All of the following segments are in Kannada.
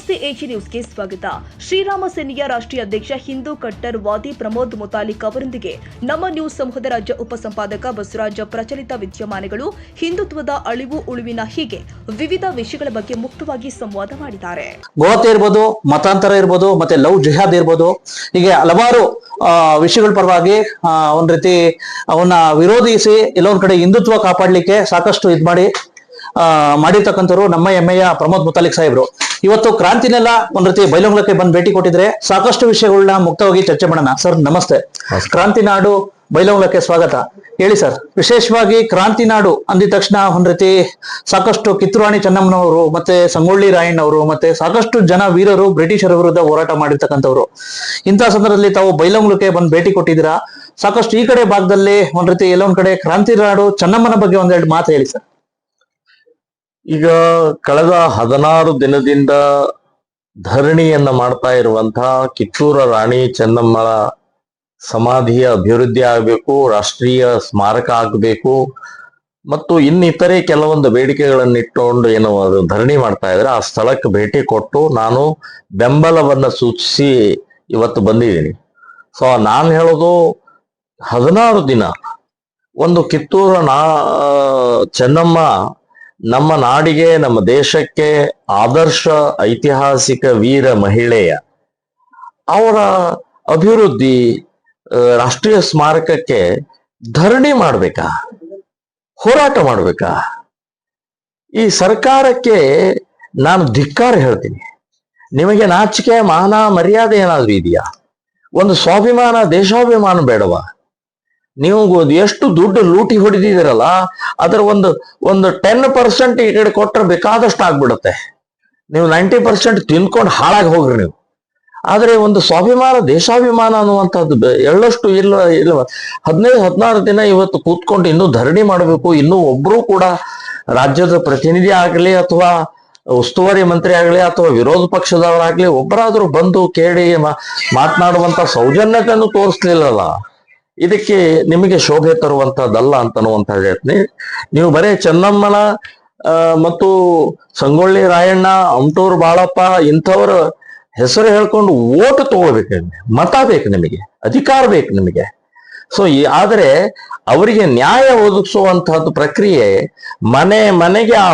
ನಮಸ್ತೆ ಎಜಿ ನ್ಯೂಸ್ಗೆ ಸ್ವಾಗತ. ಶ್ರೀರಾಮ ಸೇನೆಯ ರಾಷ್ಟ್ರೀಯ ಅಧ್ಯಕ್ಷ ಹಿಂದೂ ಕಟ್ಟರ್ ವಾದಿ ಪ್ರಮೋದ್ ಮುತಾಲಿಕ್ ಅವರೊಂದಿಗೆ ನಮ್ಮ ನ್ಯೂಸ್ ಸಮೂಹದ ರಾಜ್ಯ ಉಪಸಂಪಾದಕ ಬಸವರಾಜ ಪ್ರಚಲಿತ ವಿದ್ಯಮಾನಗಳು, ಹಿಂದುತ್ವದ ಅಳಿವು ಉಳಿವಿನ ಹೀಗೆ ವಿವಿಧ ವಿಷಯಗಳ ಬಗ್ಗೆ ಮುಕ್ತವಾಗಿ ಸಂವಾದ ಮಾಡಿದ್ದಾರೆ. ಗೋಹತ್ಯೆ ಇರ್ಬೋದು, ಮತಾಂತರ ಇರ್ಬೋದು, ಮತ್ತೆ ಲವ್ ಜಿಹಾದ್ ಇರ್ಬೋದು, ಹೀಗೆ ಹಲವಾರು ವಿಷಯಗಳ ಪರವಾಗಿ ಒಂದ್ ರೀತಿ ಅವನ್ನ ವಿರೋಧಿಸಿ ಎಲ್ಲೊಂದ್ ಕಡೆ ಹಿಂದುತ್ವ ಕಾಪಾಡ್ಲಿಕ್ಕೆ ಸಾಕಷ್ಟು ಮಾಡಿರ್ತಕ್ಕಂಥವ್ರು ನಮ್ಮ ಹೆಮ್ಮೆಯ ಪ್ರಮೋದ್ ಮುತಾಲಿಕ್ ಸಾಹೇಬ್ರು. ಇವತ್ತು ಕ್ರಾಂತಿನೆಲ್ಲ ಒಂದ್ ರೀತಿ ಬೈಲಹೊಂಗಲಕ್ಕೆ ಬಂದು ಭೇಟಿ ಕೊಟ್ಟಿದ್ರೆ ಸಾಕಷ್ಟು ವಿಷಯಗಳನ್ನ ಮುಕ್ತವಾಗಿ ಚರ್ಚೆ ಮಾಡೋಣ. ಸರ್ ನಮಸ್ತೆ. ಕ್ರಾಂತಿ ನಾಡು ಬೈಲಹೊಂಗಲಕ್ಕೆ ಸ್ವಾಗತ. ಹೇಳಿ ಸರ್, ವಿಶೇಷವಾಗಿ ಕ್ರಾಂತಿ ನಾಡು ಅಂದಿದ ತಕ್ಷಣ ಒಂದ್ ರೀತಿ ಸಾಕಷ್ಟು ಕಿತ್ತೂರು ರಾಣಿ ಚೆನ್ನಮ್ಮನವರು, ಮತ್ತೆ ಸಂಗೊಳ್ಳಿ ರಾಯಣ್ಣವರು, ಮತ್ತೆ ಸಾಕಷ್ಟು ಜನ ವೀರರು ಬ್ರಿಟಿಷರ ವಿರುದ್ಧ ಹೋರಾಟ ಮಾಡಿರ್ತಕ್ಕಂಥವ್ರು. ಇಂತಹ ಸಂದರ್ಭದಲ್ಲಿ ತಾವು ಬೈಲಹೊಂಗಲಕ್ಕೆ ಬಂದು ಭೇಟಿ ಕೊಟ್ಟಿದ್ದೀರಾ. ಸಾಕಷ್ಟು ಈ ಕಡೆ ಭಾಗದಲ್ಲಿ ಒಂದ್ ರೀತಿ ಎಲ್ಲೊಂದ್ ಕಡೆ ಕ್ರಾಂತಿ ನಾಡು ಚೆನ್ನಮ್ಮನ ಬಗ್ಗೆ ಒಂದೆರಡು ಮಾತು ಹೇಳಿ ಸರ್. ಈಗ ಕಳೆದ 16 ದಿನದಿಂದ ಧರಣಿಯನ್ನ ಮಾಡ್ತಾ ಇರುವಂತಹ ಕಿತ್ತೂರು ರಾಣಿ ಚೆನ್ನಮ್ಮಳ ಸಮಾಧಿಯ ಅಭಿವೃದ್ಧಿ ಆಗಬೇಕು, ರಾಷ್ಟ್ರೀಯ ಸ್ಮಾರಕ ಆಗಬೇಕು, ಮತ್ತು ಇನ್ನಿತರೆ ಕೆಲವೊಂದು ಬೇಡಿಕೆಗಳನ್ನಿಟ್ಟುಕೊಂಡು ಏನು ಅದು ಧರಣಿ ಮಾಡ್ತಾ ಇದ್ರೆ ಆ ಸ್ಥಳಕ್ಕೆ ಭೇಟಿ ಕೊಟ್ಟು ನಾನು ಬೆಂಬಲವನ್ನ ಸೂಚಿಸಿ ಇವತ್ತು ಬಂದಿದ್ದೀನಿ. ಸೊ ನಾನು ಹೇಳೋದು 16 ದಿನ ಒಂದು ಕಿತ್ತೂರು ಚೆನ್ನಮ್ಮ ನಮ್ಮ ನಾಡಿಗೆ, ನಮ್ಮ ದೇಶಕ್ಕೆ ಆದರ್ಶ ಐತಿಹಾಸಿಕ ವೀರ ಮಹಿಳೆಯ ಅವರ ಅಭಿವೃದ್ಧಿ, ರಾಷ್ಟ್ರೀಯ ಸ್ಮಾರಕಕ್ಕೆ ಧರಣಿ ಮಾಡ್ಬೇಕಾ, ಹೋರಾಟ ಮಾಡ್ಬೇಕಾ? ಈ ಸರ್ಕಾರಕ್ಕೆ ನಾನು ಧಿಕ್ಕಾರ ಹೇಳ್ತೀನಿ. ನಿಮಗೆ ನಾಚಿಕೆ, ಮಾನ, ಮರ್ಯಾದೆ ಏನಾದ್ರೂ ಇದೆಯಾ? ಒಂದು ಸ್ವಾಭಿಮಾನ, ದೇಶಾಭಿಮಾನ ಬೇಡವಾ? ನೀವು ಎಷ್ಟು ದುಡ್ಡು ಲೂಟಿ ಹೊಡೆದಿದ್ದೀರಲ್ಲ, ಅದರ ಒಂದು 10% ಈ ಕಡೆ ಕೊಟ್ಟರೆ ಬೇಕಾದಷ್ಟು ಆಗ್ಬಿಡುತ್ತೆ. ನೀವು 90% ತಿನ್ಕೊಂಡು ಹಾಳಾಗಿ ಹೋಗ್ರಿ ನೀವು. ಆದ್ರೆ ಒಂದು ಸ್ವಾಭಿಮಾನ, ದೇಶಾಭಿಮಾನ ಅನ್ನುವಂಥದ್ದು ಎಳ್ಳಷ್ಟು ಇಲ್ಲ. 15-16 ದಿನ ಇವತ್ತು ಕೂತ್ಕೊಂಡು ಇನ್ನೂ ಧರಣಿ ಮಾಡಬೇಕು. ಇನ್ನೂ ಒಬ್ರು ಕೂಡ ರಾಜ್ಯದ ಪ್ರತಿನಿಧಿ ಆಗಲಿ, ಅಥವಾ ಉಸ್ತುವಾರಿ ಮಂತ್ರಿ ಆಗಲಿ, ಅಥವಾ ವಿರೋಧ ಪಕ್ಷದವರಾಗ್ಲಿ ಒಬ್ಬರಾದ್ರೂ ಬಂದು ಕೇಳಿ ಮಾತನಾಡುವಂತ ಸೌಜನ್ಯತೆಯನ್ನು ತೋರಿಸ್ಲಿಲ್ಲಲ್ಲ. ಇದಕ್ಕೆ ನಿಮಗೆ ಶೋಭೆ ತರುವಂತಹದ್ದಲ್ಲ ಅಂತನ್ನುವಂತ ಹೇಳ್ತೀನಿ. ನೀವು ಬರೇ ಚೆನ್ನಮ್ಮನ ಮತ್ತು ಸಂಗೊಳ್ಳಿ ರಾಯಣ್ಣ, ಅಮಟೂರು ಬಾಳಪ್ಪ ಇಂಥವರ ಹೆಸರು ಹೇಳ್ಕೊಂಡು ಓಟ್ ತಗೊಳ್ಬೇಕು, ಮತ ಬೇಕು ನಿಮಗೆ, ಅಧಿಕಾರ ಬೇಕು ನಿಮಗೆ. ಸೊ ಆದರೆ ಅವರಿಗೆ ನ್ಯಾಯ ಒದಗಿಸುವಂತಹದ್ದು ಪ್ರಕ್ರಿಯೆ ಮನೆಗೆ ಆ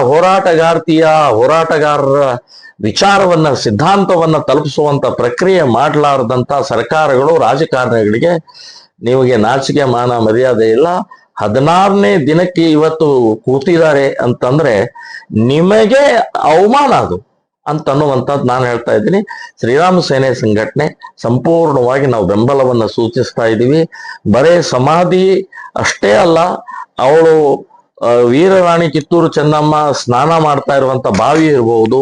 ಹೋರಾಟಗಾರರ ವಿಚಾರವನ್ನ, ಸಿದ್ಧಾಂತವನ್ನ ತಲುಪಿಸುವಂತ ಪ್ರಕ್ರಿಯೆ ಮಾಡಲಾರದಂತ ಸರ್ಕಾರಗಳು, ರಾಜಕಾರಣಿಗಳಿಗೆ ನಿಮಗೆ ನಾಚಿಕೆ, ಮಾನ, ಮರ್ಯಾದೆ ಇಲ್ಲ. 16ನೇ ದಿನಕ್ಕೆ ಇವತ್ತು ಕೂತಿದ್ದಾರೆ ಅಂತಂದ್ರೆ ನಿಮಗೆ ಅವಮಾನ ಅದು ಅಂತನ್ನುವಂಥದ್ದು ನಾನು ಹೇಳ್ತಾ ಇದ್ದೀನಿ. ಶ್ರೀರಾಮ ಸೇನೆ ಸಂಘಟನೆ ಸಂಪೂರ್ಣವಾಗಿ ನಾವು ಬೆಂಬಲವನ್ನ ಸೂಚಿಸ್ತಾ ಇದ್ದೀವಿ. ಬರೇ ಸಮಾಧಿ ಅಷ್ಟೇ ಅಲ್ಲ, ಅವಳು ವೀರರಾಣಿ ಕಿತ್ತೂರು ಚೆನ್ನಮ್ಮ ಸ್ನಾನ ಮಾಡ್ತಾ ಇರುವಂತ ಬಾವಿ ಇರ್ಬೋದು,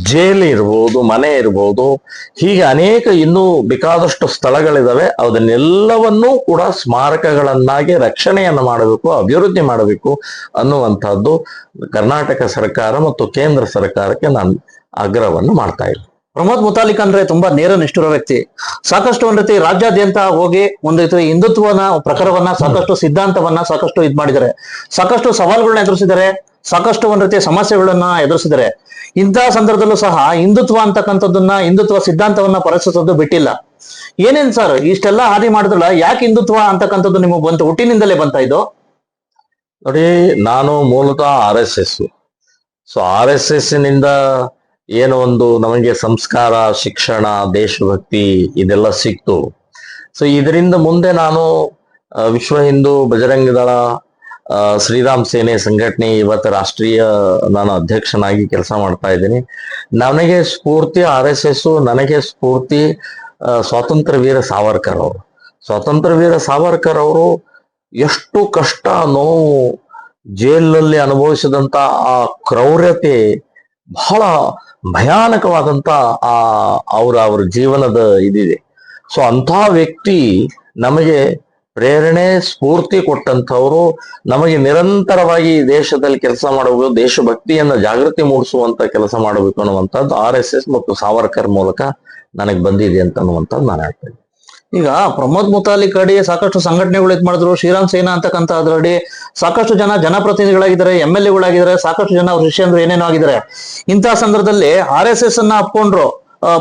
ಜೈಲ್ ಇರ್ಬೋದು, ಮನೆ ಇರ್ಬೋದು, ಹೀಗೆ ಅನೇಕ ಇನ್ನೂ ಬೇಕಾದಷ್ಟು ಸ್ಥಳಗಳಿದಾವೆ. ಅದನ್ನೆಲ್ಲವನ್ನೂ ಕೂಡ ಸ್ಮಾರಕಗಳನ್ನಾಗಿ ರಕ್ಷಣೆಯನ್ನು ಮಾಡಬೇಕು, ಅಭಿವೃದ್ಧಿ ಮಾಡಬೇಕು ಅನ್ನುವಂಥದ್ದು ಕರ್ನಾಟಕ ಸರ್ಕಾರ ಮತ್ತು ಕೇಂದ್ರ ಸರ್ಕಾರಕ್ಕೆ ನಾನು ಆಗ್ರಹವನ್ನು ಮಾಡ್ತಾ ಇದ್ದೀನಿ. ಪ್ರಮೋದ್ ಮುತಾಲಿಕ್ ಅಂದ್ರೆ ತುಂಬಾ ನೇರ ನಿಷ್ಠುರ ವ್ಯಕ್ತಿ. ಸಾಕಷ್ಟು ಒಂದ್ ರೀತಿ ರಾಜ್ಯಾದ್ಯಂತ ಹೋಗಿ ಒಂದ್ ರೀತಿ ಹಿಂದುತ್ವನ ಪ್ರಕಾರವನ್ನ, ಸಾಕಷ್ಟು ಸಿದ್ಧಾಂತವನ್ನ ಸಾಕಷ್ಟು ಮಾಡಿದ್ದಾರೆ. ಸಾಕಷ್ಟು ಸವಾಲುಗಳನ್ನ ಎದುರಿಸಿದ್ದಾರೆ, ಸಾಕಷ್ಟು ಒಂದ್ ರೀತಿಯ ಸಮಸ್ಯೆಗಳನ್ನ ಎದುರಿಸಿದ್ದಾರೆ. ಇಂತಹ ಸಂದರ್ಭದಲ್ಲೂ ಸಹ ಹಿಂದುತ್ವ ಅಂತಕ್ಕಂಥದ್ದನ್ನ, ಹಿಂದುತ್ವ ಸಿದ್ಧಾಂತವನ್ನ ಪರಿಚಯಿಸೋದು ಬಿಟ್ಟಿಲ್ಲ. ಏನೇನ್ ಸರ್ ಇಷ್ಟೆಲ್ಲ ಹಾದಿ ಮಾಡಿದ್ರಲ್ಲ, ಯಾಕೆ ಹಿಂದುತ್ವ ಅಂತಕ್ಕಂಥದ್ದು ನಿಮಗೆ ಬಂತು? ಹುಟ್ಟಿನಿಂದಲೇ ಬಂತ ಇದು? ನೋಡಿ, ನಾನು ಮೂಲತಃ RSS. ಸೊ RSS ನಿಂದ ಏನೋ ಒಂದು ನಮಗೆ ಸಂಸ್ಕಾರ, ಶಿಕ್ಷಣ, ದೇಶಭಕ್ತಿ ಇದೆಲ್ಲ ಸಿಕ್ತು. ಸೊ ಇದರಿಂದ ಮುಂದೆ ನಾನು ವಿಶ್ವ ಹಿಂದೂ ಬಜರಂಗ ದಳ, ಶ್ರೀರಾಮ್ ಸೇನೆ ಸಂಘಟನೆ ಇವತ್ತು ರಾಷ್ಟ್ರೀಯ ನಾನು ಅಧ್ಯಕ್ಷನಾಗಿ ಕೆಲಸ ಮಾಡ್ತಾ ಇದ್ದೀನಿ. ನನಗೆ ಸ್ಫೂರ್ತಿ RSS, ನನಗೆ ಸ್ಫೂರ್ತಿ ಸ್ವಾತಂತ್ರ್ಯ ವೀರ ಸಾವರ್ಕರ್ ಅವರು. ಸ್ವಾತಂತ್ರ್ಯ ವೀರ ಸಾವರ್ಕರ್ ಅವರು ಎಷ್ಟು ಕಷ್ಟ, ನೋವು, ಜೈಲಿನಲ್ಲಿ ಅನುಭವಿಸಿದಂತ ಆ ಕ್ರೌರ್ಯತೆ ಬಹಳ ಭಯಾನಕವಾದಂತ ಅವರ ಜೀವನದ ಇದಿದೆ. ಸೊ ಅಂಥ ವ್ಯಕ್ತಿ ನಮಗೆ ಪ್ರೇರಣೆ, ಸ್ಫೂರ್ತಿ ಕೊಟ್ಟಂಥವ್ರು. ನಮಗೆ ನಿರಂತರವಾಗಿ ದೇಶದಲ್ಲಿ ಕೆಲಸ ಮಾಡಬೇಕು, ದೇಶಭಕ್ತಿಯನ್ನ ಜಾಗೃತಿ ಮೂಡಿಸುವಂತ ಕೆಲಸ ಮಾಡಬೇಕು ಅನ್ನುವಂಥದ್ದು RSS ಮತ್ತು ಸಾವರ್ಕರ್ ಮೂಲಕ ನನಗೆ ಬಂದಿದೆ ಅಂತ ಅನ್ನುವಂಥದ್ದು ನಾನು ಹೇಳ್ತೇನೆ. ಈಗ ಪ್ರಮೋದ್ ಮುತಾಲಿಕ್ ಅಡಿ ಸಾಕಷ್ಟು ಸಂಘಟನೆಗಳು ಇದ್ ಮಾಡಿದ್ರು, ಶ್ರೀರಾಮ್ ಸೇನಾ ಅಂತಕ್ಕಂಥ ಅದ್ರಡಿ ಸಾಕಷ್ಟು ಜನ ಜನಪ್ರತಿನಿಧಿಗಳಾಗಿದ್ದಾರೆ, MLA ಗಳಾಗಿದ್ದಾರೆ, ಸಾಕಷ್ಟು ಜನ ಅವ್ರ ಶಿಷ್ಯಂದ್ರು ಏನೇನೋ ಆಗಿದ್ದಾರೆ. ಇಂತಹ ಸಂದರ್ಭದಲ್ಲಿ RSS ಅನ್ನ ಅಪ್ಕೊಂಡ್ರು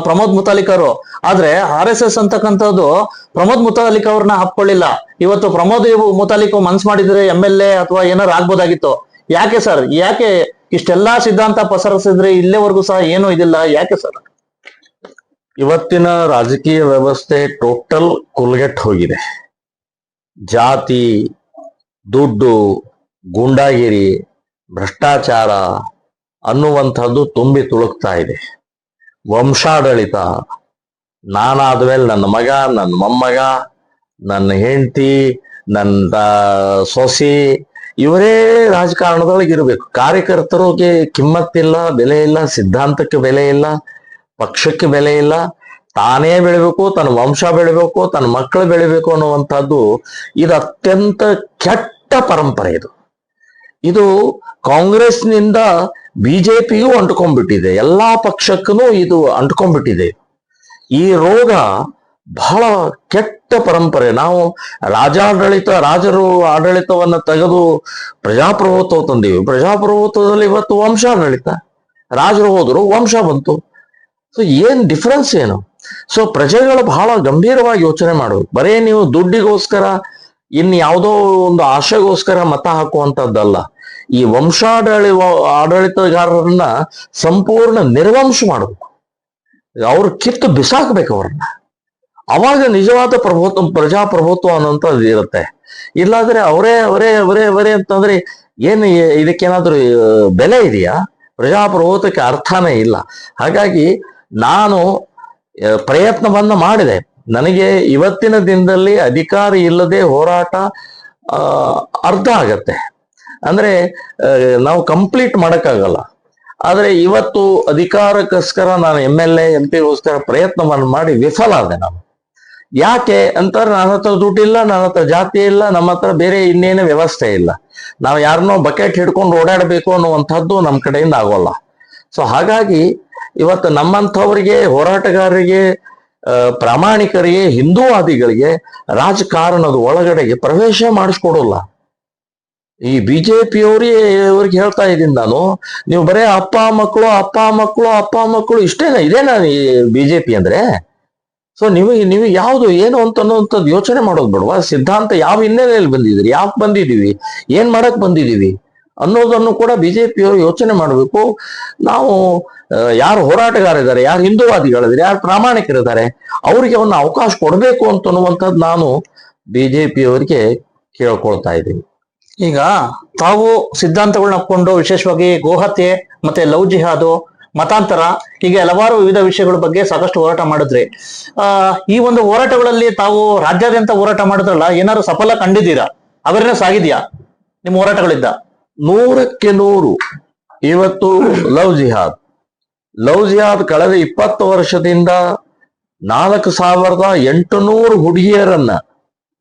ಪ್ರಮೋದ್ ಮುತಾಲಿಕ್ ಅವರು. ಆದ್ರೆ RSS ಅಂತಕ್ಕಂಥದ್ದು ಪ್ರಮೋದ್ ಮುತಾಲಿಕ್ ಅವ್ರನ್ನ ಹಾಕೊಳ್ಳಿಲ್ಲ. ಇವತ್ತು ಪ್ರಮೋದ್ ಮುತಾಲಿಕ್ ಮನ್ಸ್ ಮಾಡಿದ್ರೆ MLA ಅಥವಾ ಏನಾರು ಆಗ್ಬೋದಾಗಿತ್ತು. ಯಾಕೆ ಸರ್, ಯಾಕೆ ಇಷ್ಟೆಲ್ಲಾ ಸಿದ್ಧಾಂತ ಪಸರಿಸಿದ್ರೆ ಇಲ್ಲೇವರೆಗೂ ಸಹ ಏನೂ ಇದಿಲ್ಲ, ಯಾಕೆ ಸರ್? ಇವತ್ತಿನ ರಾಜಕೀಯ ವ್ಯವಸ್ಥೆ ಟೋಟಲ್ ಕುಲ್ಗೆಟ್ ಹೋಗಿದೆ. ಜಾತಿ, ದುಡ್ಡು, ಗೂಂಡಾಗಿರಿ, ಭ್ರಷ್ಟಾಚಾರ ಅನ್ನುವಂಥದ್ದು ತುಂಬಿ ತುಳುಕ್ತಾ ಇದೆ. ವಂಶಾಡಳಿತ, ನಾನಾದ್ಮೇಲೆ ನನ್ನ ಮಗ, ನನ್ನ ಮೊಮ್ಮಗ, ನನ್ನ ಹೆಂಡತಿ, ನನ್ನ ಸೊಸಿ, ಇವರೇ ರಾಜಕಾರಣದೊಳಗೆ ಇರಬೇಕು. ಕಾರ್ಯಕರ್ತರಿಗೆ ಕಿಮ್ಮತ್ತಿಲ್ಲ, ಬೆಲೆ ಇಲ್ಲ, ಸಿದ್ಧಾಂತಕ್ಕೆ ಬೆಲೆ ಇಲ್ಲ, ಪಕ್ಷಕ್ಕೆ ಬೆಲೆ ಇಲ್ಲ. ತಾನೇ ಬೆಳಿಬೇಕು, ತನ್ನ ವಂಶ ಬೆಳಿಬೇಕು, ತನ್ನ ಮಕ್ಕಳು ಬೆಳಿಬೇಕು ಅನ್ನುವಂಥದ್ದು ಇದು ಅತ್ಯಂತ ಕೆಟ್ಟ ಪರಂಪರೆ. ಇದು ಕಾಂಗ್ರೆಸ್ನಿಂದ BJPಗೂ ಅಂಟ್ಕೊಂಡ್ಬಿಟ್ಟಿದೆ, ಎಲ್ಲಾ ಪಕ್ಷಕ್ಕೂ ಇದು ಅಂಟ್ಕೊಂಡ್ಬಿಟ್ಟಿದೆ. ಈ ರೋಗ ಬಹಳ ಕೆಟ್ಟ ಪರಂಪರೆ. ನಾವು ರಾಜರು ಆಡಳಿತವನ್ನ ತೆಗೆದು ಪ್ರಜಾಪ್ರಭುತ್ವ ತಂದೀವಿ. ಪ್ರಜಾಪ್ರಭುತ್ವದಲ್ಲಿ ಇವತ್ತು ವಂಶಾಡಳಿತ. ರಾಜರು ಹೋದ್ರು, ವಂಶ ಬಂತು. ಸೊ ಏನ್ ಡಿಫರೆನ್ಸ್ ಏನು? ಸೊ ಪ್ರಜೆಗಳು ಬಹಳ ಗಂಭೀರವಾಗಿ ಯೋಚನೆ ಮಾಡಬೇಕು. ಬರೇ ನೀವು ದುಡ್ಡಿಗೋಸ್ಕರ ಇನ್ ಯಾವುದೋ ಒಂದು ಆಶೆಗೋಸ್ಕರ ಮತ ಹಾಕುವಂತದ್ದಲ್ಲ. ಈ ಆಡಳಿತಗಾರರನ್ನ ಸಂಪೂರ್ಣ ನಿರ್ವಂಶ ಮಾಡಬೇಕು. ಅವ್ರು ಕಿತ್ತು ಬಿಸಾಕ್ಬೇಕು ಅವ್ರನ್ನ. ಅವಾಗ ನಿಜವಾದ ಪ್ರಜಾಪ್ರಭುತ್ವ ಅನ್ನೋಂಥದ್ದು ಇರುತ್ತೆ. ಇಲ್ಲಾಂದ್ರೆ ಅವರೇ ಅಂತಂದ್ರೆ ಏನು ಇದಕ್ಕೇನಾದ್ರೂ ಬೆಲೆ ಇದೆಯಾ? ಪ್ರಜಾಪ್ರಭುತ್ವಕ್ಕೆ ಅರ್ಥನೇ ಇಲ್ಲ. ಹಾಗಾಗಿ ನಾನು ಪ್ರಯತ್ನವನ್ನ ಮಾಡಿದೆ. ನನಗೆ ಇವತ್ತಿನ ದಿನದಲ್ಲಿ ಅಧಿಕಾರ ಇಲ್ಲದೆ ಹೋರಾಟ ಅರ್ಧ ಆಗತ್ತೆ. ಅಂದ್ರೆ ನಾವು ಕಂಪ್ಲೀಟ್ ಮಾಡಕ್ಕಾಗಲ್ಲ. ಆದ್ರೆ ಇವತ್ತು ಅಧಿಕಾರಕ್ಕೋಸ್ಕರ ನಾನು MLA MP ಗೋಸ್ಕರ ಪ್ರಯತ್ನವನ್ನು ಮಾಡಿ ವಿಫಲ ಆದೆ ನಾನು. ಯಾಕೆ ಅಂತಾರೆ, ನನ್ನ ಹತ್ರ ದುಡ್ಡಿಲ್ಲ, ನನ್ನ ಹತ್ರ ಜಾತಿ ಇಲ್ಲ, ನಮ್ಮ ಹತ್ರ ಬೇರೆ ಇನ್ನೇನು ವ್ಯವಸ್ಥೆ ಇಲ್ಲ. ನಾವು ಯಾರನ್ನೋ ಬಕೆಟ್ ಹಿಡ್ಕೊಂಡು ಓಡಾಡಬೇಕು ಅನ್ನುವಂಥದ್ದು ನಮ್ಮ ಕಡೆಯಿಂದ ಆಗೋಲ್ಲ. ಸೊ ಹಾಗಾಗಿ ಇವತ್ತು ನಮ್ಮಂಥವ್ರಿಗೆ, ಹೋರಾಟಗಾರರಿಗೆ, ಪ್ರಾಮಾಣಿಕರಿಗೆ, ಹಿಂದೂವಾದಿಗಳಿಗೆ ರಾಜಕಾರಣದ ಒಳಗಡೆಗೆ ಪ್ರವೇಶ ಮಾಡಿಸ್ಕೊಡೋಲ್ಲ. ಈ BJPಯವ್ರಿಗೆ ಹೇಳ್ತಾ ಇದ್ದೀನಿ ನಾನು, ನೀವು ಬರೇ ಅಪ್ಪ ಮಕ್ಕಳು ಇದೇನಾ ಈ BJP ಅಂದ್ರೆ? ಸೊ ನೀವು ಯಾವುದು ಏನು ಅನ್ನೋಂಥದ್ದು ಯೋಚನೆ ಮಾಡೋದು ಬೇಡವಾ? ಸಿದ್ಧಾಂತ ಯಾವ ಹಿನ್ನೆಲೆಯಲ್ಲಿ ಬಂದಿದ್ದೀರಿ, ಯಾಕೆ ಬಂದಿದ್ದೀವಿ, ಏನ್ ಮಾಡಕ್ ಬಂದಿದ್ದೀವಿ ಅನ್ನೋದನ್ನು ಕೂಡ BJPಯವರು ಯೋಚನೆ ಮಾಡಬೇಕು. ನಾವು ಯಾರು ಹೋರಾಟಗಾರಿದ್ದಾರೆ, ಯಾರು ಹಿಂದೂವಾದಿಗಳಿದ್ದಾರೆ, ಯಾರು ಪ್ರಾಮಾಣಿಕರಿದ್ದಾರೆ, ಅವರಿಗೆ ಒಂದು ಅವಕಾಶ ಕೊಡಬೇಕು ಅಂತನ್ನುವಂಥದ್ದು ನಾನು BJPಯವರಿಗೆ ಕೇಳ್ಕೊಳ್ತಾ ಇದ್ದೀನಿ. ಈಗ ತಾವು ಸಿದ್ಧಾಂತಗಳನ್ನ ಹಾಕೊಂಡು ವಿಶೇಷವಾಗಿ ಗೋಹತ್ಯೆ ಮತ್ತೆ ಲವ್ ಜಿಹಾದು, ಮತಾಂತರ, ಹೀಗೆ ಹಲವಾರು ವಿವಿಧ ವಿಷಯಗಳ ಬಗ್ಗೆ ಸಾಕಷ್ಟು ಹೋರಾಟ ಮಾಡಿದ್ರಿ. ಈ ಒಂದು ಹೋರಾಟಗಳಲ್ಲಿ ತಾವು ರಾಜ್ಯಾದ್ಯಂತ ಹೋರಾಟ ಮಾಡಿದ್ರಲ್ಲ, ಏನಾದ್ರು ಸಫಲ ಕಂಡಿದ್ದೀರಾ? ಅವೇರ್ನೆಸ್ ಆಗಿದೆಯಾ ನಿಮ್ಮ ಹೋರಾಟಗಳಿಂದ? 100% ಇವತ್ತು ಲವ್ ಜಿಹಾದ್ ಕಳೆದ 20 ವರ್ಷದಿಂದ 4800 ಹುಡುಗಿಯರನ್ನ,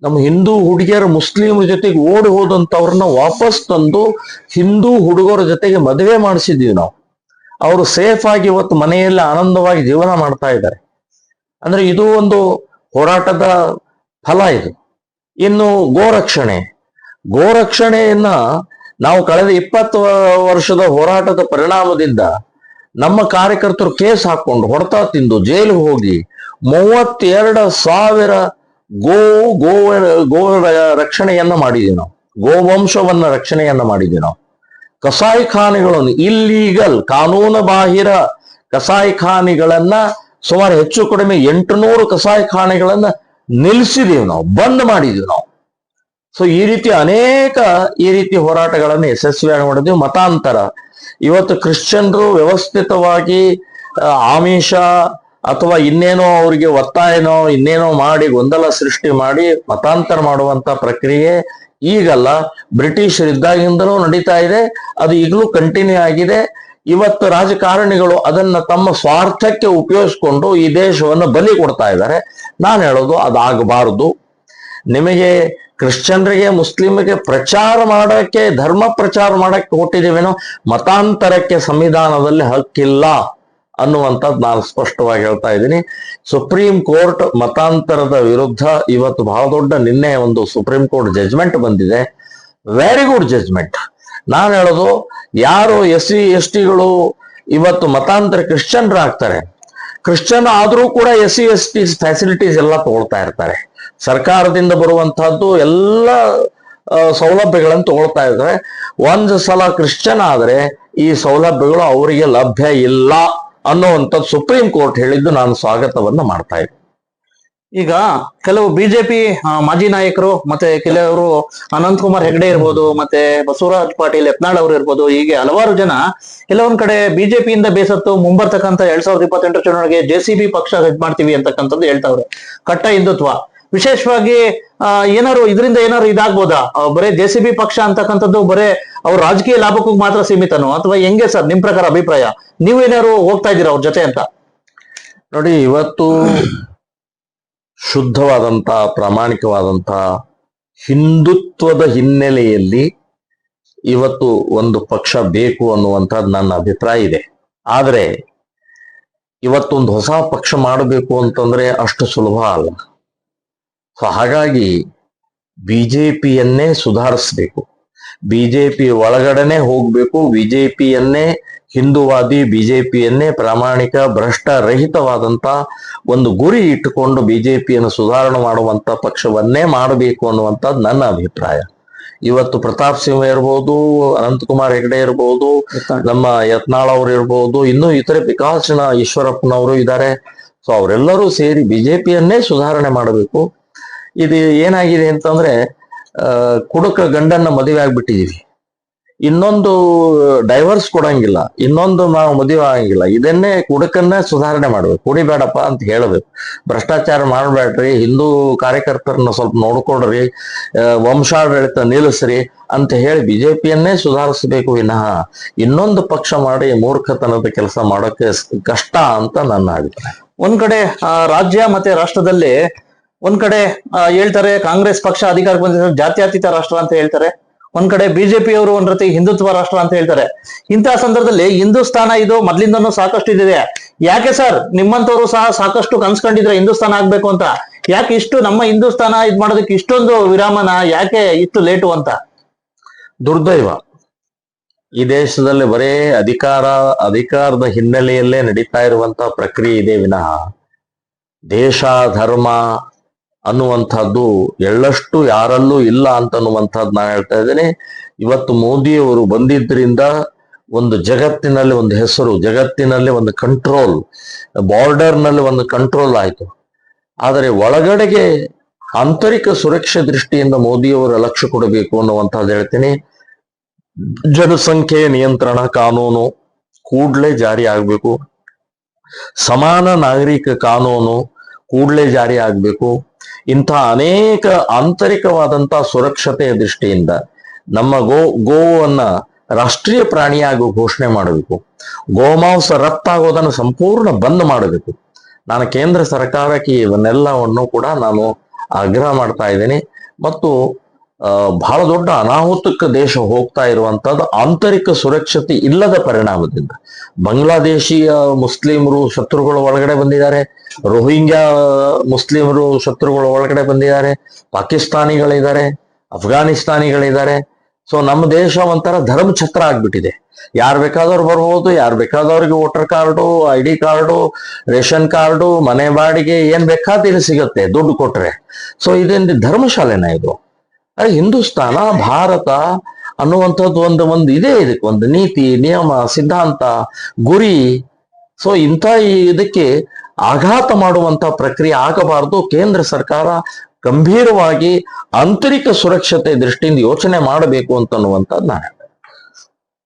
ನಮ್ಮ ಹಿಂದೂ ಹುಡುಗಿಯರ ಮುಸ್ಲಿಂ ಜೊತೆಗೆ ಓಡಿ ಹೋದಂತವ್ರನ್ನ ವಾಪಸ್ ತಂದು ಹಿಂದೂ ಹುಡುಗರ ಜೊತೆಗೆ ಮದುವೆ ಮಾಡಿಸಿದ್ವಿ ನಾವು. ಅವರು ಸೇಫ್ ಆಗಿ ಇವತ್ತು ಮನೆಯಲ್ಲಿ ಆನಂದವಾಗಿ ಜೀವನ ಮಾಡ್ತಾ ಇದ್ದಾರೆ. ಅಂದ್ರೆ ಇದು ಒಂದು ಹೋರಾಟದ ಫಲ ಇದು. ಇನ್ನು ಗೋರಕ್ಷಣೆಯನ್ನ ನಾವು ಕಳೆದ 20 ವರ್ಷದ ಹೋರಾಟದ ಪರಿಣಾಮದಿಂದ ನಮ್ಮ ಕಾರ್ಯಕರ್ತರು ಕೇಸ್ ಹಾಕೊಂಡು ಹೊಡೆತ ತಿಂದು ಜೈಲಿಗೆ ಹೋಗಿ 32,000 ಗೋ ರಕ್ಷಣೆಯನ್ನ ಮಾಡಿದ್ವಿ ನಾವು. ಗೋವಂಶವನ್ನ ರಕ್ಷಣೆಯನ್ನ ಮಾಡಿದ್ವಿ ನಾವು. ಕಸಾಯಿಖಾನೆಗಳನ್ನು, ಇಲ್ಲೀಗಲ್ ಕಾನೂನು ಬಾಹಿರ ಕಸಾಯಿಖಾನೆಗಳನ್ನ ಸುಮಾರು ಹೆಚ್ಚು ಕಡಿಮೆ 800 ಕಸಾಯಿಖಾನೆಗಳನ್ನ ನಿಲ್ಲಿಸಿದೀವಿ ನಾವು, ಬಂದ್ ಮಾಡಿದೀವಿ ನಾವು. ಸೊ ಈ ರೀತಿ ಹೋರಾಟಗಳನ್ನು ಯಶಸ್ವಿಯಾಗಿ ಮಾಡಿದ್ವಿ. ಮತಾಂತರ, ಇವತ್ತು ಕ್ರಿಶ್ಚಿಯನ್ರು ವ್ಯವಸ್ಥಿತವಾಗಿ ಆಮಿಷ ಅಥವಾ ಇನ್ನೇನೋ ಅವರಿಗೆ ಒತ್ತಾಯನೋ ಇನ್ನೇನೋ ಮಾಡಿ ಗೊಂದಲ ಸೃಷ್ಟಿ ಮಾಡಿ ಮತಾಂತರ ಮಾಡುವಂತ ಪ್ರಕ್ರಿಯೆ ಈಗಲ್ಲ, ಬ್ರಿಟಿಷರಿದ್ದಾಗಿಂದಲೂ ನಡೀತಾ ಇದೆ. ಅದು ಈಗಲೂ ಕಂಟಿನ್ಯೂ ಆಗಿದೆ. ಇವತ್ತು ರಾಜಕಾರಣಿಗಳು ಅದನ್ನ ತಮ್ಮ ಸ್ವಾರ್ಥಕ್ಕೆ ಉಪಯೋಗಿಸ್ಕೊಂಡು ಈ ದೇಶವನ್ನು ಬಲಿ ಕೊಡ್ತಾ ಇದ್ದಾರೆ. ನಾನು ಹೇಳೋದು ಅದಾಗಬಾರದು. ನಿಮಗೆ ಕ್ರಿಶ್ಚಿಯನ್ರಿಗೆ, ಮುಸ್ಲಿಮ್ಗೆ ಪ್ರಚಾರ ಮಾಡಕ್ಕೆ, ಧರ್ಮ ಪ್ರಚಾರ ಮಾಡಕ್ಕೆ ಕೊಟ್ಟಿದ್ದೀವೇನೋ, ಮತಾಂತರಕ್ಕೆ ಸಂವಿಧಾನದಲ್ಲಿ ಹಕ್ಕಿಲ್ಲ ಅನ್ನುವಂಥದ್ದು ನಾನು ಸ್ಪಷ್ಟವಾಗಿ ಹೇಳ್ತಾ ಇದ್ದೀನಿ. ಸುಪ್ರೀಂ ಕೋರ್ಟ್ ಮತಾಂತರದ ವಿರುದ್ಧ ಇವತ್ತು ಬಹಳ ದೊಡ್ಡ ನಿನ್ನೆ ಒಂದು ಸುಪ್ರೀಂ ಕೋರ್ಟ್ ಜಜ್ಮೆಂಟ್ ಬಂದಿದೆ. Very good judgement. ನಾನು ಹೇಳೋದು, ಯಾರು SC/STಗಳು ಇವತ್ತು ಮತಾಂತರ ಕ್ರಿಶ್ಚಿಯನ್ರಾಗ್ತಾರೆ, ಕ್ರಿಶ್ಚಿಯನ್ ಆದ್ರೂ ಕೂಡ SC/ST ಫ್ಯಾಸಿಲಿಟೀಸ್ ಎಲ್ಲ ತಗೊಳ್ತಾ ಇರ್ತಾರೆ. ಸರ್ಕಾರದಿಂದ ಬರುವಂತಹದ್ದು ಎಲ್ಲ ಸೌಲಭ್ಯಗಳನ್ನು ತಗೊಳ್ತಾ ಇರ್ತಾರೆ. ಒಂದು ಸಲ ಕ್ರಿಶ್ಚಿಯನ್ ಆದ್ರೆ ಈ ಸೌಲಭ್ಯಗಳು ಅವರಿಗೆ ಲಭ್ಯ ಇಲ್ಲ ಅನ್ನುವಂಥದ್ದು ಸುಪ್ರೀಂ ಕೋರ್ಟ್ ಹೇಳಿದ್ದು ನಾನು ಸ್ವಾಗತವನ್ನ ಮಾಡ್ತಾ ಇದ್ದೀನಿ. ಈಗ ಕೆಲವು ಬಿಜೆಪಿ ಮಾಜಿ ನಾಯಕರು ಮತ್ತೆ ಕೆಲವರು ಅನಂತಕುಮಾರ್ ಹೆಗಡೆ ಇರ್ಬೋದು, ಮತ್ತೆ ಬಸವರಾಜ್ ಪಾಟೀಲ್ ಯತ್ನಾಳ್ ಅವರು ಇರ್ಬೋದು, ಹೀಗೆ ಹಲವಾರು ಜನ ಕೆಲವೊಂದ್ ಕಡೆ ಬಿಜೆಪಿಯಿಂದ ಬೇಸತ್ತು ಮುಂಬರ್ತಕ್ಕಂಥ 2028 ಚುನಾವಣೆಗೆ JCB ಪಕ್ಷ ಇದ್ ಮಾಡ್ತೀವಿ ಅಂತಕ್ಕಂಥದ್ದು ಹೇಳ್ತಾವ್ರೆ. ಕಟ್ಟ ಹಿಂದುತ್ವ ವಿಶೇಷವಾಗಿ ಏನಾರು ಇದರಿಂದ ಏನಾರು ಇದಾಗ್ಬೋದಾ? ಬರೇ JCB ಪಕ್ಷ ಅಂತಕ್ಕಂಥದ್ದು ಬರೇ ಅವ್ರ ರಾಜಕೀಯ ಲಾಭಕ್ಕೂ ಮಾತ್ರ ಸೀಮಿತನೋ ಅಥವಾ ಹೆಂಗೆ ಸರ್ ನಿಮ್ ಪ್ರಕಾರ ಅಭಿಪ್ರಾಯ? ನೀವೇನಾರು ಹೋಗ್ತಾ ಇದ್ದೀರಾ ಅವ್ರ ಜೊತೆ ಅಂತ? ನೋಡಿ, ಇವತ್ತು ಶುದ್ಧವಾದಂತ ಪ್ರಾಮಾಣಿಕವಾದಂತ ಹಿಂದುತ್ವದ ಹಿನ್ನೆಲೆಯಲ್ಲಿ ಇವತ್ತು ಒಂದು ಪಕ್ಷ ಬೇಕು ಅನ್ನುವಂಥದ್ದು ನನ್ನ ಅಭಿಪ್ರಾಯ ಇದೆ. ಆದ್ರೆ ಇವತ್ತೊಂದು ಹೊಸ ಪಕ್ಷ ಮಾಡಬೇಕು ಅಂತಂದ್ರೆ ಅಷ್ಟು ಸುಲಭ ಅಲ್ಲ. ಸೊ ಹಾಗಾಗಿ ಬಿಜೆಪಿಯನ್ನೇ ಸುಧಾರಿಸ್ಬೇಕು, ಬಿಜೆಪಿ ಒಳಗಡೆನೆ ಹೋಗ್ಬೇಕು, ಬಿಜೆಪಿಯನ್ನೇ ಹಿಂದೂವಾದಿ, ಬಿಜೆಪಿಯನ್ನೇ ಪ್ರಾಮಾಣಿಕ ಭ್ರಷ್ಟ ರಹಿತವಾದಂತ ಒಂದು ಗುರಿ ಇಟ್ಟುಕೊಂಡು ಬಿಜೆಪಿಯನ್ನು ಸುಧಾರಣೆ ಮಾಡುವಂತ ಪಕ್ಷವನ್ನೇ ಮಾಡಬೇಕು ಅನ್ನುವಂಥದ್ದು ನನ್ನ ಅಭಿಪ್ರಾಯ. ಇವತ್ತು ಪ್ರತಾಪ್ ಸಿಂಹ ಇರ್ಬೋದು, ಅನಂತಕುಮಾರ್ ಹೆಗಡೆ ಇರ್ಬೋದು, ನಮ್ಮ ಯತ್ನಾಳ್ ಅವರು ಇರ್ಬೋದು, ಇನ್ನೂ ಇತರೆ ವಿಕಾಸನ ಈಶ್ವರಪ್ಪನವರು ಇದ್ದಾರೆ. ಸೊ ಅವರೆಲ್ಲರೂ ಸೇರಿ ಬಿಜೆಪಿಯನ್ನೇ ಸುಧಾರಣೆ ಮಾಡಬೇಕು. ಇದು ಏನಾಗಿದೆ ಅಂತಂದ್ರೆ, ಕುಡುಕ ಗಂಡನ್ನ ಮದುವೆ ಆಗ್ಬಿಟ್ಟಿದೀವಿ, ಇನ್ನೊಂದು ಡೈವರ್ಸ್ ಕೊಡಂಗಿಲ್ಲ, ಇನ್ನೊಂದು ನಾವು ಮದುವೆ ಆಗಂಗಿಲ್ಲ. ಇದನ್ನೇ ಕುಡುಕನ್ನೇ ಸುಧಾರಣೆ ಮಾಡ್ಬೇಕು, ಕುಡಿಬೇಡಪ್ಪ ಅಂತ ಹೇಳಬೇಕು, ಭ್ರಷ್ಟಾಚಾರ ಮಾಡಬೇಡ್ರಿ, ಹಿಂದೂ ಕಾರ್ಯಕರ್ತರನ್ನ ಸ್ವಲ್ಪ ನೋಡ್ಕೊಡ್ರಿ, ವಂಶಾಡಳಿತ ನಿಲ್ಲಿಸ್ರಿ ಅಂತ ಹೇಳಿ ಬಿಜೆಪಿಯನ್ನೇ ಸುಧಾರಿಸಬೇಕು ವಿನಃ ಇನ್ನೊಂದು ಪಕ್ಷ ಮಾಡಿ ಮೂರ್ಖತನದ ಕೆಲಸ ಮಾಡೋಕೆ ಕಷ್ಟ ಅಂತ ನನ್ನ ಅಭಿಪ್ರಾಯ. ಒಂದ್ ಕಡೆ ರಾಜ್ಯ ಮತ್ತೆ ರಾಷ್ಟ್ರದಲ್ಲಿ ಒಂದ್ ಕಡೆ ಹೇಳ್ತಾರೆ ಕಾಂಗ್ರೆಸ್ ಪಕ್ಷ ಅಧಿಕಾರಕ್ಕೆ ಬಂದಿದ್ರೆ ಜಾತ್ಯತೀತ ರಾಷ್ಟ್ರ ಅಂತ ಹೇಳ್ತಾರೆ, ಒಂದ್ ಕಡೆ ಬಿಜೆಪಿ ಅವರು ಒಂದ್ ರೀತಿ ಹಿಂದುತ್ವ ರಾಷ್ಟ್ರ ಅಂತ ಹೇಳ್ತಾರೆ. ಇಂತಹ ಸಂದರ್ಭದಲ್ಲಿ ಹಿಂದೂಸ್ತಾನ ಇದು ಮೊದ್ಲಿಂದನೂ ಸಾಕಷ್ಟು ಇದಿದೆ. ಯಾಕೆ ಸರ್ ನಿಮ್ಮಂತವ್ರು ಸಹ ಸಾಕಷ್ಟು ಕನ್ಸ್ಕೊಂಡಿದ್ರೆ ಹಿಂದೂಸ್ತಾನ ಆಗ್ಬೇಕು ಅಂತ, ಯಾಕೆ ಇಷ್ಟು ನಮ್ಮ ಹಿಂದೂಸ್ತಾನ ಇದ್ ಮಾಡೋದಕ್ಕೆ ಇಷ್ಟೊಂದು ವಿರಾಮನ ಯಾಕೆ ಇಷ್ಟು ಲೇಟು ಅಂತ? ದುರ್ದೈವ. ಈ ದೇಶದಲ್ಲಿ ಬರೇ ಅಧಿಕಾರದ ಹಿನ್ನೆಲೆಯಲ್ಲೇ ನಡೀತಾ ಇರುವಂತ ಪ್ರಕ್ರಿಯೆ ಇದೆ ವಿನಃ ದೇಶ ಧರ್ಮ ಅನ್ನುವಂಥದ್ದು ಎಳ್ಳಷ್ಟು ಯಾರಲ್ಲೂ ಇಲ್ಲ ಅಂತ ಅನ್ನುವಂಥದ್ದು ನಾನು ಹೇಳ್ತಾ ಇದ್ದೇನೆ. ಇವತ್ತು ಮೋದಿಯವರು ಬಂದಿದ್ರಿಂದ ಒಂದು ಜಗತ್ತಿನಲ್ಲಿ ಒಂದು ಹೆಸರು, ಜಗತ್ತಿನಲ್ಲಿ ಒಂದು ಕಂಟ್ರೋಲ್, ಬಾರ್ಡರ್ನಲ್ಲಿ ಒಂದು ಕಂಟ್ರೋಲ್ ಆಯ್ತು. ಆದರೆ ಒಳಗಡೆಗೆ ಆಂತರಿಕ ಸುರಕ್ಷೆ ದೃಷ್ಟಿಯಿಂದ ಮೋದಿಯವರ ಲಕ್ಷ್ಯ ಕೊಡಬೇಕು ಅನ್ನುವಂಥದ್ದು ಹೇಳ್ತೀನಿ. ಜನಸಂಖ್ಯೆ ನಿಯಂತ್ರಣ ಕಾನೂನು ಕೂಡಲೇ ಜಾರಿ ಆಗ್ಬೇಕು, ಸಮಾನ ನಾಗರಿಕ ಕಾನೂನು ಕೂಡಲೇ ಜಾರಿ ಆಗ್ಬೇಕು. ಇಂಥ ಅನೇಕ ಆಂತರಿಕವಾದಂತ ಸುರಕ್ಷತೆಯ ದೃಷ್ಟಿಯಿಂದ ನಮ್ಮ ಗೋವನ್ನ ರಾಷ್ಟ್ರೀಯ ಪ್ರಾಣಿಯಾಗಿ ಘೋಷಣೆ ಮಾಡಬೇಕು, ಗೋಮಾಂಸ ರಫ್ತಾಗೋದನ್ನು ಸಂಪೂರ್ಣ ಬಂದ್ ಮಾಡಬೇಕು. ನಾನು ಕೇಂದ್ರ ಸರ್ಕಾರಕ್ಕೆ ಇವನ್ನೆಲ್ಲವನ್ನು ಕೂಡ ನಾನು ಆಗ್ರಹ ಮಾಡ್ತಾ ಇದ್ದೇನೆ. ಮತ್ತು ಬಹಳ ದೊಡ್ಡ ಅನಾಹುತಕ್ಕೆ ದೇಶ ಹೋಗ್ತಾ ಇರುವಂತದ್ದು ಆಂತರಿಕ ಸುರಕ್ಷತೆ ಇಲ್ಲದ ಪರಿಣಾಮದಿಂದ. ಬಾಂಗ್ಲಾದೇಶೀಯ ಮುಸ್ಲಿಮರು ಶತ್ರುಗಳ ಒಳಗಡೆ ಬಂದಿದ್ದಾರೆ, ರೋಹಿಂಗ್ಯಾ ಮುಸ್ಲಿಮರು ಶತ್ರುಗಳ ಒಳಗಡೆ ಬಂದಿದ್ದಾರೆ, ಪಾಕಿಸ್ತಾನಿಗಳಿದ್ದಾರೆ, ಅಫ್ಘಾನಿಸ್ತಾನಿಗಳಿದ್ದಾರೆ. ಸೊ ನಮ್ಮ ದೇಶ ಒಂಥರ ಧರ್ಮಛತ್ರ ಆಗ್ಬಿಟ್ಟಿದೆ. ಯಾರು ಬೇಕಾದವ್ರು ಬರ್ಬೋದು, ಯಾರು ಬೇಕಾದವ್ರಿಗೆ voter card, ID card, ration card, ಮನೆ ಬಾಡಿಗೆ ಏನ್ ಬೇಕಾದ್ರೆ ಸಿಗುತ್ತೆ ದುಡ್ಡು ಕೊಟ್ರೆ. ಸೊ ಇದೇನು ಧರ್ಮಶಾಲೆನ ಇದು? ಹಿಂದೂಸ್ತಾನ ಭಾರತ ಅನ್ನುವಂಥದ್ದು ಒಂದು ಇದೆ, ಇದಕ್ಕೆ ಒಂದು ನೀತಿ ನಿಯಮ ಸಿದ್ಧಾಂತ ಗುರಿ. ಸೊ ಇಂಥ ಇದಕ್ಕೆ ಆಘಾತ ಮಾಡುವಂತ ಪ್ರಕ್ರಿಯೆ ಆಗಬಾರದು. ಕೇಂದ್ರ ಸರ್ಕಾರ ಗಂಭೀರವಾಗಿ ಆಂತರಿಕ ಸುರಕ್ಷತೆ ದೃಷ್ಟಿಯಿಂದ ಯೋಚನೆ ಮಾಡಬೇಕು ಅಂತನ್ನುವಂಥದ್ದು ನಾನು.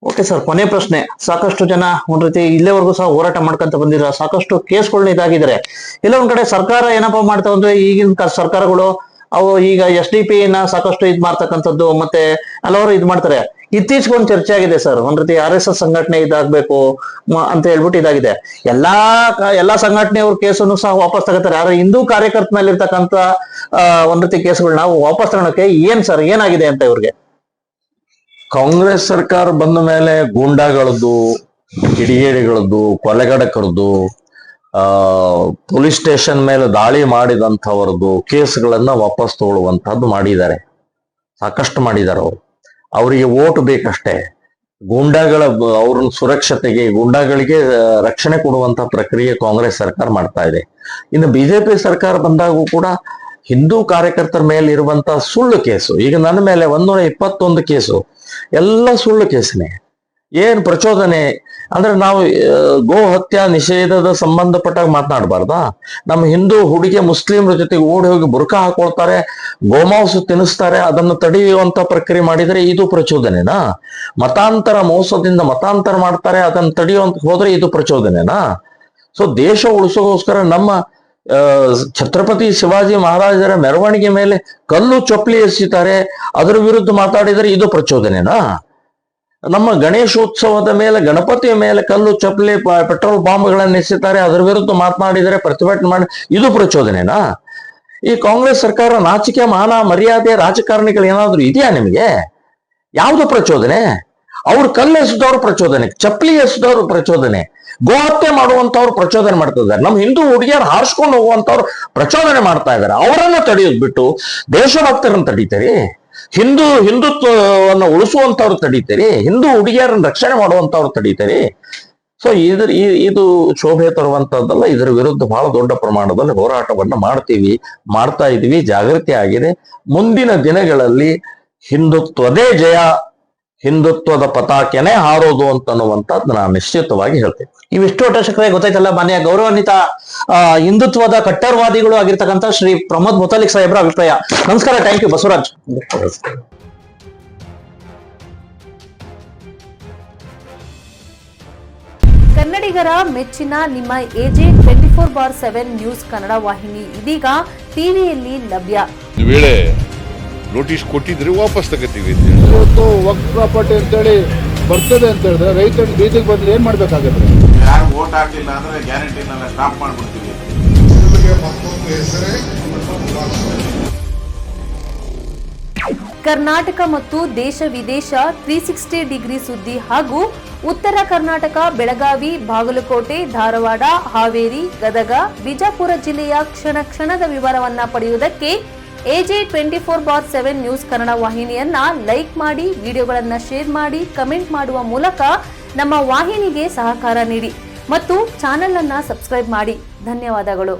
ಓಕೆ ಸರ್, ಕೊನೆ ಪ್ರಶ್ನೆ. ಸಾಕಷ್ಟು ಜನ ಒಂದ್ ರೀತಿ ಇಲ್ಲೇವರೆಗೂ ಸಹ ಹೋರಾಟ ಮಾಡ್ಕೊಂತ ಬಂದಿರೋ ಸಾಕಷ್ಟು ಕೇಸ್ಗಳನ್ನ ಇದಾಗಿದ್ದಾರೆ. ಎಲ್ಲ ಒಂದ್ ಕಡೆ ಸರ್ಕಾರ ಏನಪ್ಪಾ ಮಾಡ್ತಾವ ಅಂದ್ರೆ ಈಗಿನ ಸರ್ಕಾರಗಳು ಅವು ಈಗ SDP ನ ಸಾಕಷ್ಟು ಇದ್ ಮಾಡ್ತಕ್ಕಂಥದ್ದು ಮತ್ತೆ ಹಲವಾರು ಇದ್ ಮಾಡ್ತಾರೆ. ಇತ್ತೀಚೆಗೆ ಒಂದು ಚರ್ಚೆ ಆಗಿದೆ ಸರ್, ಒಂದ್ ರೀತಿ RSS ಸಂಘಟನೆ ಇದಾಗ್ಬೇಕು ಅಂತ ಹೇಳ್ಬಿಟ್ಟು ಇದಾಗಿದೆ. ಎಲ್ಲಾ ಸಂಘಟನೆಯವ್ರ ಕೇಸನ್ನು ಸಹ ವಾಪಸ್ ತಗೋತಾರೆ. ಆದ್ರೆ ಹಿಂದೂ ಕಾರ್ಯಕರ್ತ ಮೇಲೆ ಇರ್ತಕ್ಕಂಥ ಒಂದ್ ರೀತಿ ಕೇಸ್ಗಳನ್ನ ವಾಪಸ್ ತಗೊಳಕ್ಕೆ ಏನ್ ಸರ್ ಏನಾಗಿದೆ ಅಂತ ಇವ್ರಿಗೆ? ಕಾಂಗ್ರೆಸ್ ಸರ್ಕಾರ ಬಂದ ಮೇಲೆ ಗೂಂಡಾಗಳದ್ದು, ಕಿಡಿಗೇಡಿಗಳದ್ದು, ಕೊಲೆಗಡಕರದ್ದು, ಪೊಲೀಸ್ ಸ್ಟೇಷನ್ ಮೇಲೆ ದಾಳಿ ಮಾಡಿದಂಥವ್ರದ್ದು ಕೇಸ್ಗಳನ್ನ ವಾಪಸ್ ತಗೊಳ್ಳುವಂತಹದ್ದು ಮಾಡಿದ್ದಾರೆ. ಸಾಕಷ್ಟು ಮಾಡಿದ್ದಾರೆ ಅವರು. ಅವರಿಗೆ ಓಟ್ ಬೇಕಷ್ಟೇ. ಗೂಂಡಾಗಳ ಅವ್ರ ಸುರಕ್ಷತೆಗೆ, ಗೂಂಡಾಗಳಿಗೆ ರಕ್ಷಣೆ ಕೊಡುವಂತ ಪ್ರಕ್ರಿಯೆ ಕಾಂಗ್ರೆಸ್ ಸರ್ಕಾರ ಮಾಡ್ತಾ ಇದೆ. ಇನ್ನು ಬಿಜೆಪಿ ಸರ್ಕಾರ ಬಂದಾಗೂ ಕೂಡ ಹಿಂದೂ ಕಾರ್ಯಕರ್ತರ ಮೇಲೆ ಇರುವಂತ ಸುಳ್ಳು ಕೇಸು, ಈಗ ನನ್ನ ಮೇಲೆ 121 ಕೇಸು ಎಲ್ಲ ಸುಳ್ಳು ಕೇಸನೆ. ಏನ್ ಪ್ರಚೋದನೆ ಅಂದ್ರೆ, ನಾವು ಗೋ ಹತ್ಯಾ ನಿಷೇಧದ ಸಂಬಂಧಪಟ್ಟಾಗ ಮಾತನಾಡಬಾರ್ದಾ? ನಮ್ಮ ಹಿಂದೂ ಹುಡುಗಿ ಮುಸ್ಲಿಮರ ಜೊತೆಗೆ ಓಡಿ ಹೋಗಿ ಬುರ್ಕಾ ಹಾಕೊಳ್ತಾರೆ, ಗೋಮಾಂಸ ತಿನ್ನಿಸ್ತಾರೆ, ಅದನ್ನು ತಡೆಯುವಂತ ಪ್ರಕ್ರಿಯೆ ಮಾಡಿದರೆ ಇದು ಪ್ರಚೋದನೆನಾ? ಮತಾಂತರ, ಮೋಸದಿಂದ ಮತಾಂತರ ಮಾಡ್ತಾರೆ, ಅದನ್ನು ತಡೆಯುವಂತ ಹೋದ್ರೆ ಇದು ಪ್ರಚೋದನೆನಾ? ಸೊ ದೇಶ ಉಳಿಸೋಗೋಸ್ಕರ ನಮ್ಮ ಛತ್ರಪತಿ ಶಿವಾಜಿ ಮಹಾರಾಜರ ಮೆರವಣಿಗೆ ಮೇಲೆ ಕಲ್ಲು ಚಪ್ಪಲಿ ಎಸೆಯುತ್ತಾರೆ, ಅದರ ವಿರುದ್ಧ ಮಾತಾಡಿದರೆ ಇದು ಪ್ರಚೋದನೆನಾ? ನಮ್ಮ ಗಣೇಶೋತ್ಸವದ ಮೇಲೆ, ಗಣಪತಿಯ ಮೇಲೆ ಕಲ್ಲು ಚಪ್ಪಲಿ, ಪೆಟ್ರೋಲ್ ಬಾಂಬ್ಗಳನ್ನು ಎಸೆಯುತ್ತಾರೆ, ಅದರ ವಿರುದ್ಧ ಮಾತನಾಡಿದರೆ, ಪ್ರತಿಭಟನೆ ಮಾಡಿ ಇದು ಪ್ರಚೋದನೆನಾ? ಈ ಕಾಂಗ್ರೆಸ್ ಸರ್ಕಾರ ನಾಚಿಕೆ, ಮಾನ ಮರ್ಯಾದೆ, ರಾಜಕಾರಣಿಗಳು ಏನಾದ್ರು ಇದೆಯಾ ನಿಮಗೆ? ಯಾವುದು ಪ್ರಚೋದನೆ? ಅವ್ರು ಕಲ್ಲು ಎಸೆದವ್ರು ಪ್ರಚೋದನೆ, ಚಪ್ಪಲಿ ಎಸೆದವ್ರು ಪ್ರಚೋದನೆ, ಗೋಹತ್ಯೆ ಮಾಡುವಂತವ್ರು ಪ್ರಚೋದನೆ ಮಾಡ್ತಾ ಇದ್ದಾರೆ, ನಮ್ಮ ಹಿಂದೂ ಹುಡುಗಿಯರು ಹಾರಿಸ್ಕೊಂಡು ಹೋಗುವಂತವ್ರು ಪ್ರಚೋದನೆ ಮಾಡ್ತಾ ಇದ್ದಾರೆ. ಅವರನ್ನ ತಡೆಯೋದ್ ಬಿಟ್ಟು ದೇಶಭಕ್ತರನ್ನ ತಡೀತೀರಿ, ಹಿಂದುತ್ವವನ್ನು ಉಳಿಸುವಂತವ್ರು ತಡೀತೀರಿ, ಹಿಂದೂ ಹುಡುಗಿಯರನ್ನ ರಕ್ಷಣೆ ಮಾಡುವಂತವ್ರು ತಡೀತೀರಿ. ಸೊ ಇದು ಶೋಭೆ ತರುವಂತದ್ದಲ್ಲ. ಇದರ ವಿರುದ್ಧ ಬಹಳ ದೊಡ್ಡ ಪ್ರಮಾಣದಲ್ಲಿ ಹೋರಾಟವನ್ನ ಮಾಡ್ತಾ ಇದೀವಿ. ಜಾಗೃತಿ ಆಗಿದೆ. ಮುಂದಿನ ದಿನಗಳಲ್ಲಿ ಹಿಂದುತ್ವದೇ ಜಯ, ಹಿಂದುತ್ವದ ಪತಾಕೆನೇ ಹಾರೋದು ಅಂತನ್ನುವಂಥದ್ದು ನಾನು ನಿಶ್ಚಿತವಾಗಿ ಹೇಳ್ತೇನೆ. ಇವಿಷ್ಟು ಟಶಕರೇ ಗೊತ್ತಾಯ್ತಲ್ಲ. ಮಾನ್ಯ ಗೌರವಾನ್ವಿತ ಹಿಂದುತ್ವದ ಕಟ್ಟರ್ವಾದಿಗಳು ಆಗಿರ್ತಕ್ಕಂಥ ಶ್ರೀ ಪ್ರಮೋದ್ ಮುತಾಲಿಕ್ ಸಾಹೇಬ್ರ ಅಭಿಪ್ರಾಯ. ನಮಸ್ಕಾರ. Thank you Basavaraj. ಕನ್ನಡಿಗರ ಮೆಚ್ಚಿನ ನಿಮ್ಮ AJ 24/7 ನ್ಯೂಸ್ ಕನ್ನಡ ವಾಹಿನಿ ಇದೀಗ ಟಿವಿಯಲ್ಲಿ ಲಭ್ಯ. ವೇಳೆ ನೋಟಿಸ್ ಕೊಟ್ಟಿದ್ರೆ ವಾಪಸ್ ತಗೋತೀವಿ. ಇವತ್ತು ವಕ್ಫ್ ಪ್ರಾಪರ್ಟಿ ಅಂತೇಳಿ ಬರ್ತದೆ ಅಂತ ಹೇಳಿದ್ರೆ ರೈತರು ಬೀದಿಗೆ ಬಂದ್ರೆ ಏನ್ ಮಾಡ್ಬೇಕಾಗತ್ತೆ? ಯಾರು ವೋಟ್ ಹಾಕಿಲ್ಲ ಅಂದ್ರೆ ಗ್ಯಾರಂಟಿನೆಲ್ಲ ಸ್ಟಾಪ್ ಮಾಡ್ಬಿಡ್ತೀವಿ. ಕರ್ನಾಟಕ ಮತ್ತು ದೇಶ ವಿದೇಶ 360 ಡಿಗ್ರಿ ಸುದ್ದಿ ಹಾಗೂ ಉತ್ತರ ಕರ್ನಾಟಕ, ಬೆಳಗಾವಿ, ಬಾಗಲಕೋಟೆ, ಧಾರವಾಡ, ಹಾವೇರಿ, ಗದಗ, ಬಿಜಾಪುರ ಜಿಲ್ಲೆಯ ಕ್ಷಣ ಕ್ಷಣದ ವಿವರವನ್ನ ಪಡೆಯುವುದಕ್ಕೆ AJ 24/7 ನ್ಯೂಸ್ ಕನ್ನಡ ವಾಹಿನಿಯನ್ನ ಲೈಕ್ ಮಾಡಿ, ವಿಡಿಯೋಗಳನ್ನ ಶೇರ್ ಮಾಡಿ, ಕಮೆಂಟ್ ಮಾಡುವ ಮೂಲಕ ನಮ್ಮ ವಾಹಿನಿಗೆ ಸಹಕಾರ ನೀಡಿ ಮತ್ತು ಚಾನೆಲ್ ಅನ್ನ ಸಬ್ಸ್ಕ್ರೈಬ್ ಮಾಡಿ. ಧನ್ಯವಾದಗಳು.